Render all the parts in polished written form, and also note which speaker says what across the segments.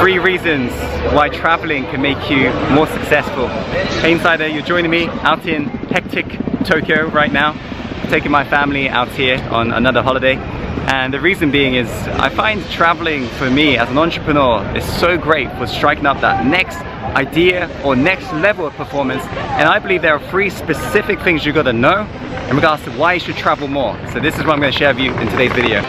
Speaker 1: 3 reasons why traveling can make you more successful. Hey Insider, you're joining me out in hectic Tokyo right now, taking my family out here on another holiday. And the reason being is I find traveling for me as an entrepreneur is so great for striking up that next idea or next level of performance. And I believe there are 3 specific things you gotta know in regards to why you should travel more. So this is what I'm gonna share with you in today's video.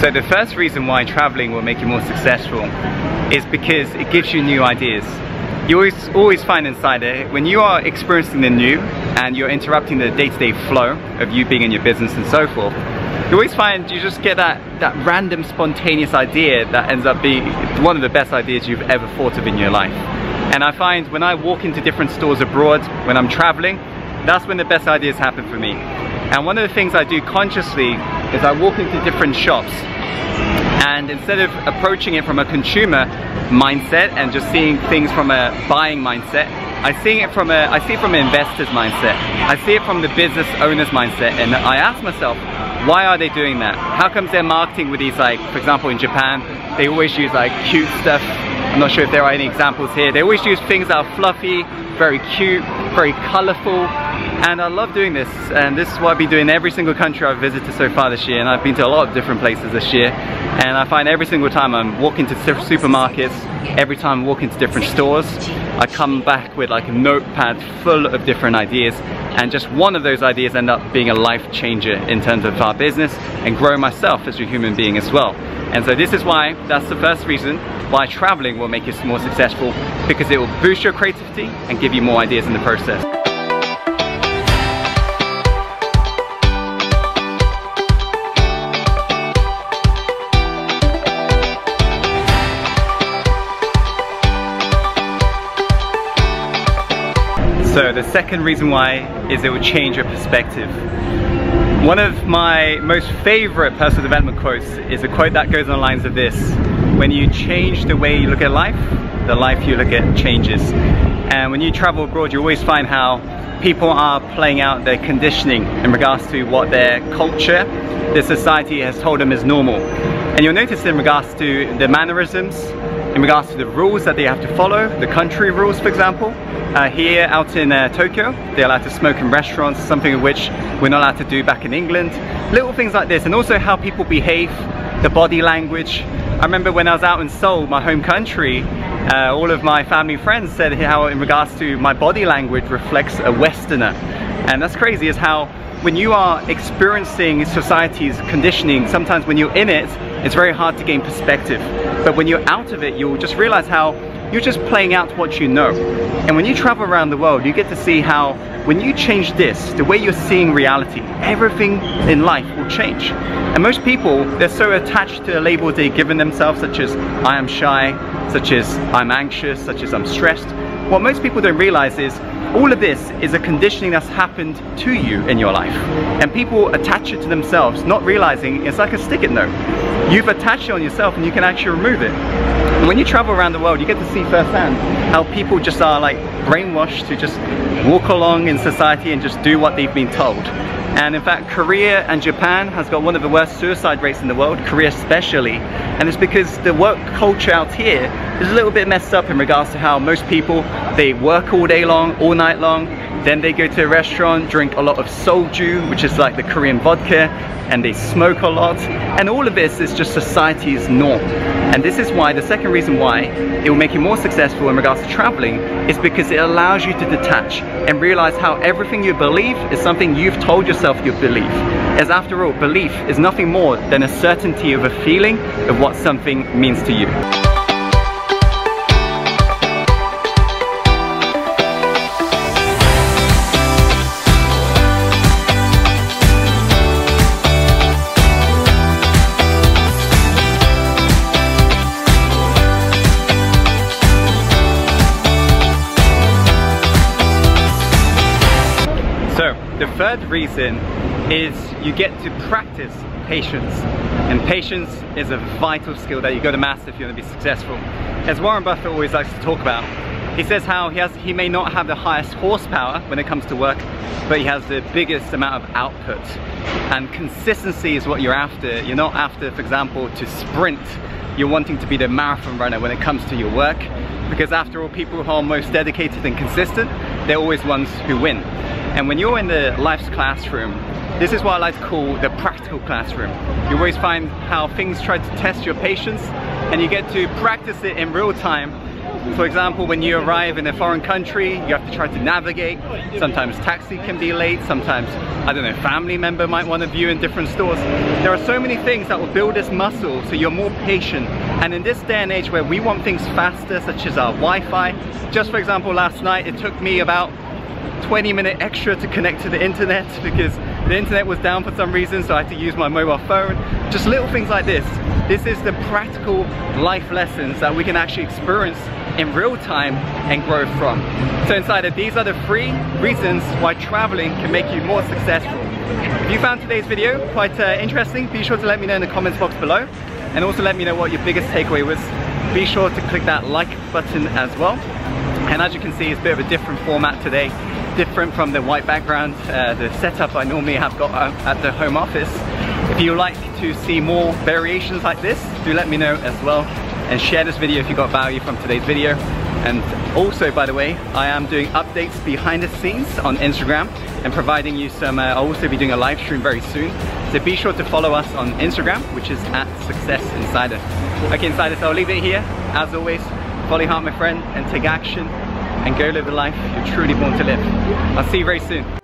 Speaker 1: So the first reason why traveling will make you more successful is because it gives you new ideas. You always find Insider, when you are experiencing the new and you're interrupting the day-to-day flow of you being in your business and so forth, you always find you just get that random spontaneous idea that ends up being one of the best ideas you've ever thought of in your life. And I find when I walk into different stores abroad, when I'm traveling, that's when the best ideas happen for me. And one of the things I do consciously is I walk into different shops, and instead of approaching it from a consumer mindset and just seeing things from a buying mindset, I see it from an investor's mindset. I see it from the business owner's mindset, and I ask myself, why are they doing that? How comes they're marketing with these, like, for example in Japan, they always use like cute stuff. I'm not sure if there are any examples here. They always use things that are fluffy, very cute, very colorful. And I love doing this, and this is what I've been doing in every single country I've visited so far this year, and I've been to a lot of different places this year. And I find every single time I'm walking to supermarkets, every time I walk into different stores, I come back with like a notepad full of different ideas, and just one of those ideas end up being a life changer in terms of our business and growing myself as a human being as well. And so this is why, that's the first reason why traveling will make you more successful, because it will boost your creativity and give you more ideas in the process. So the second reason why is it will change your perspective. One of my most favorite personal development quotes is a quote that goes on the lines of this: when you change the way you look at life, the life you look at changes. And when you travel abroad, you always find how people are playing out their conditioning in regards to what their culture, their society has told them is normal. And you'll notice in regards to the mannerisms, in regards to the rules that they have to follow, the country rules for example. Here out in Tokyo, they're allowed to smoke in restaurants, something of which we're not allowed to do back in England. Little things like this, and also how people behave, the body language. I remember when I was out in Seoul, my home country, all of my family friends said how in regards to my body language reflects a Westerner. And that's crazy, is how when you are experiencing society's conditioning, sometimes when you're in it, it's very hard to gain perspective. But when you're out of it, you'll just realize how you're just playing out what you know. And when you travel around the world, you get to see how when you change this, the way you're seeing reality, everything in life will change. And most people, they're so attached to the labels they've given themselves, such as I am shy, such as I'm anxious, such as I'm stressed. What most people don't realize is all of this is a conditioning that's happened to you in your life. And people attach it to themselves, not realizing it's like a stick-it note. You've attached it on yourself and you can actually remove it. And when you travel around the world, you get to see firsthand how people just are like brainwashed to just walk along in society and just do what they've been told. And in fact, Korea and Japan has got one of the worst suicide rates in the world, Korea especially. And it's because the work culture out here is a little bit messed up in regards to how most people, they work all day long, all night long, then they go to a restaurant, drink a lot of soju, which is like the Korean vodka, and they smoke a lot. And all of this is just society's norm. And this is why, the second reason why it will make you more successful in regards to traveling is because it allows you to detach and realize how everything you believe is something you've told yourself you believe. As after all, belief is nothing more than a certainty of a feeling of what something means to you. The third reason is you get to practice patience. And patience is a vital skill that you got to master if you want to be successful. As Warren Buffett always likes to talk about, he says how he may not have the highest horsepower when it comes to work, but he has the biggest amount of output. And consistency is what you're after. You're not after, for example, to sprint. You're wanting to be the marathon runner when it comes to your work, because after all, people who are most dedicated and consistent, they're always ones who win. And when you're in the life's classroom, this is what I like to call the practical classroom. You always find how things try to test your patience, and you get to practice it in real time. For example, when you arrive in a foreign country, you have to try to navigate. Sometimes taxi can be late, sometimes, I don't know, family member might want to view in different stores. There are so many things that will build this muscle so you're more patient. And in this day and age where we want things faster, such as our Wi-Fi, just for example, last night it took me about 20 minutes extra to connect to the internet because the internet was down for some reason, so I had to use my mobile phone. Just little things like this. This is the practical life lessons that we can actually experience in real time and grow from. So inside of these are the 3 reasons why traveling can make you more successful. If you found today's video quite interesting, be sure to let me know in the comments box below, and also let me know what your biggest takeaway was. Be sure to click that like button as well. And as you can see, it's a bit of a different format today, different from the white background, the setup I normally have got at the home office. If you like to see more variations like this, do let me know as well, and share this video if you got value from today's video. And also, by the way, I am doing updates behind the scenes on Instagram and providing you some, I'll also be doing a live stream very soon. So be sure to follow us on Instagram, which is @SuccessInsider. Okay, Insiders, I'll leave it here. As always, follow your heart, my friend, and take action and go live the life you're truly born to live. I'll see you very soon.